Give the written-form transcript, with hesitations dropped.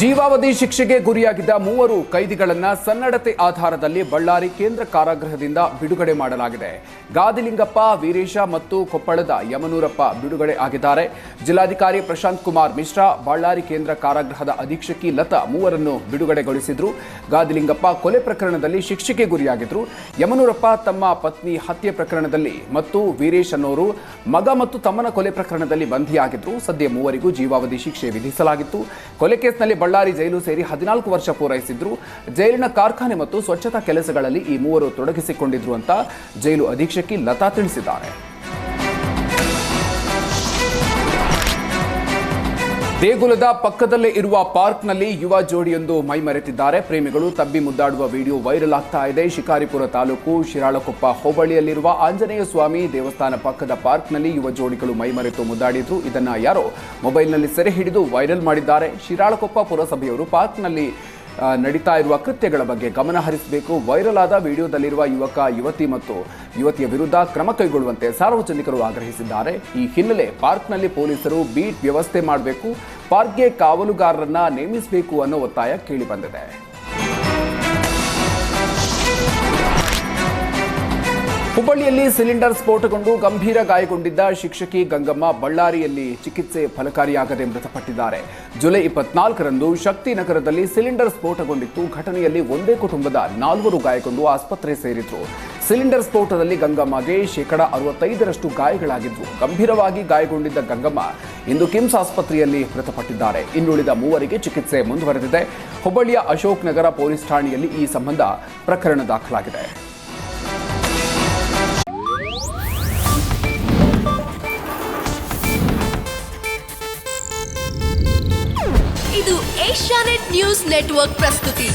ಜೀವಾವಧಿ ಶಿಕ್ಷೆಗೆ ಗುರಿಯಾಗಿದ್ದ 3 ಕೈದಿಗಳನ್ನು ಸನ್ನಡತೆ ಆಧಾರದಲ್ಲಿ ಬಳ್ಳಾರಿ ಕೇಂದ್ರ ಕಾರಾಗೃಹದಿಂದ ಬಿಡುಗಡೆ ಮಾಡಲಾಗಿದೆ. ಗಾದಿಲಿಂಗಪ್ಪ, ವೀರೇಶ ಮತ್ತು ಕೊಪ್ಪಳದ ಯಮನೂರಪ್ಪ ಬಿಡುಗಡೆ ಆಗಿದ್ದಾರೆ. ಜಿಲ್ಲಾಧಿಕಾರಿ ಪ್ರಶಾಂತ್ ಕುಮಾರ್ ಮಿಶ್ರಾ, ಬಳ್ಳಾರಿ ಕೇಂದ್ರ ಕಾರಾಗೃಹದ ಅಧೀಕ್ಷಕಿ ಲತಾ ಮೂವರನ್ನು ಬಿಡುಗಡೆಗೊಳಿಸಿದ್ರು. ಗಾದಿಲಿಂಗಪ್ಪ ಕೊಲೆ ಪ್ರಕರಣದಲ್ಲಿ ಶಿಕ್ಷೆಗೆ ಗುರಿಯಾಗಿದ್ರು. ಯಮನೂರಪ್ಪ ತಮ್ಮ ಪತ್ನಿ ಹತ್ಯೆ ಪ್ರಕರಣದಲ್ಲಿ ಮತ್ತು ವೀರೇಶ್ ಅನ್ನೋರು ಮಗ ಮತ್ತು ತಮ್ಮನ ಕೊಲೆ ಪ್ರಕರಣದಲ್ಲಿ ಬಂಧಿಯಾಗಿದ್ರು. ಸದ್ಯ ಮೂವರಿಗೂ ಜೀವಾವಧಿ ಶಿಕ್ಷೆ ವಿಧಿಸಲಾಗಿತ್ತು. ಕೊಲೆ ಕೇಸ್ನಲ್ಲಿ ಬಳ್ಳಾರಿ ಜೈಲು ಸೇರಿ 14 ವರ್ಷ ಪೂರೈಸಿದ್ರು. ಜೈಲಿನ ಕಾರ್ಖಾನೆ ಮತ್ತು ಸ್ವಚ್ಛತಾ ಕೆಲಸಗಳಲ್ಲಿ ಈ ಮೂವರು ತೊಡಗಿಸಿಕೊಂಡಿದ್ರು ಅಂತ ಜೈಲು ಅಧೀಕ್ಷಕಿ ಲತಾ ತಿಳಿಸಿದ್ದಾರೆ. ದೇಗುಲದ ಪಕ್ಕದಲ್ಲೇ ಇರುವ ಪಾರ್ಕ್ನಲ್ಲಿ ಯುವ ಜೋಡಿಯೊಂದು ಮೈಮರೆತಿದ್ದಾರೆ. ಪ್ರೇಮಿಗಳು ತಬ್ಬಿ ಮುದ್ದಾಡುವ ವಿಡಿಯೋ ವೈರಲ್ ಆಗ್ತಾ ಇದೆ. ಶಿಕಾರಿಪುರ ತಾಲೂಕು ಶಿರಾಳಕೊಪ್ಪ ಹೋಬಳಿಯಲ್ಲಿರುವ ಆಂಜನೇಯ ಸ್ವಾಮಿ ದೇವಸ್ಥಾನ ಪಕ್ಕದ ಪಾರ್ಕ್ನಲ್ಲಿ ಯುವ ಜೋಡಿಗಳು ಮೈಮರೆತು ಮುದ್ದಾಡಿದ್ರು. ಇದನ್ನ ಯಾರೋ ಮೊಬೈಲ್ನಲ್ಲಿ ಸೆರೆ ಹಿಡಿದು ವೈರಲ್ ಮಾಡಿದ್ದಾರೆ. ಶಿರಾಳಕೊಪ್ಪ ಪುರಸಭೆಯವರು ಪಾರ್ಕ್ನಲ್ಲಿ ನಡೀತಾ ಇರುವ ಕೃತ್ಯಗಳ ಬಗ್ಗೆ ಗಮನ ಹರಿಸಬೇಕು. ವೈರಲ್ ಆದ ವಿಡಿಯೋದಲ್ಲಿರುವ ಯುವಕ, ಯುವತಿ ಮತ್ತು ಯುವತಿಯ ವಿರುದ್ಧ ಕ್ರಮ ಕೈಗೊಳ್ಳುವಂತೆ ಸಾರ್ವಜನಿಕರು ಆಗ್ರಹಿಸಿದ್ದಾರೆ. ಈ ಹಿನ್ನೆಲೆ ಪಾರ್ಕ್ನಲ್ಲಿ ಪೊಲೀಸರು ಬೀಟ್ ವ್ಯವಸ್ಥೆ ಮಾಡಬೇಕು, ಪಾರ್ಕ್ಗೆ ಕಾವಲುಗಾರರನ್ನ ನೇಮಿಸಬೇಕು ಅನ್ನೋ ಒತ್ತಾಯ ಕೇಳಿಬಂದಿದೆ. ಹುಬ್ಬಳ್ಳಿಯಲ್ಲಿ ಸಿಲಿಂಡರ್ ಸ್ಫೋಟಗೊಂಡು ಗಂಭೀರ ಗಾಯಗೊಂಡಿದ್ದ ಶಿಕ್ಷಕಿ ಗಂಗಮ್ಮ ಬಳ್ಳಾರಿಯಲ್ಲಿ ಚಿಕಿತ್ಸೆ ಫಲಕಾರಿಯಾಗದೆ ಮೃತಪಟ್ಟಿದ್ದಾರೆ. ಜುಲೈ 24ರಂದು ಶಕ್ತಿನಗರದಲ್ಲಿ ಸಿಲಿಂಡರ್ ಸ್ಫೋಟಗೊಂಡಿತ್ತು. ಘಟನೆಯಲ್ಲಿ ಒಂದೇ ಕುಟುಂಬದ 4 ಗಾಯಗೊಂಡು ಆಸ್ಪತ್ರೆ ಸೇರಿದ್ರು. ಸಿಲಿಂಡರ್ ಸ್ಫೋಟದಲ್ಲಿ ಗಂಗಮ್ಮಗೆ 65% ಗಾಯಗಳಾಗಿದ್ವು. ಗಂಭೀರವಾಗಿ ಗಾಯಗೊಂಡಿದ್ದ ಗಂಗಮ್ಮ ಇಂದು ಕಿಮ್ಸ್ ಆಸ್ಪತ್ರೆಯಲ್ಲಿ ಮೃತಪಟ್ಟಿದ್ದಾರೆ. ಇನ್ನುಳಿದ 3 ಚಿಕಿತ್ಸೆ ಮುಂದುವರೆದಿದೆ. ಹುಬ್ಬಳ್ಳಿಯ ಅಶೋಕ್ ನಗರ ಪೊಲೀಸ್ ಠಾಣೆಯಲ್ಲಿ ಈ ಸಂಬಂಧ ಪ್ರಕರಣ ದಾಖಲಾಗಿದೆ. ಇದು ಏಷ್ಯಾನೆಟ್ ನ್ಯೂಸ್ ನೆಟ್ವರ್ಕ್ ಪ್ರಸ್ತುತಿ.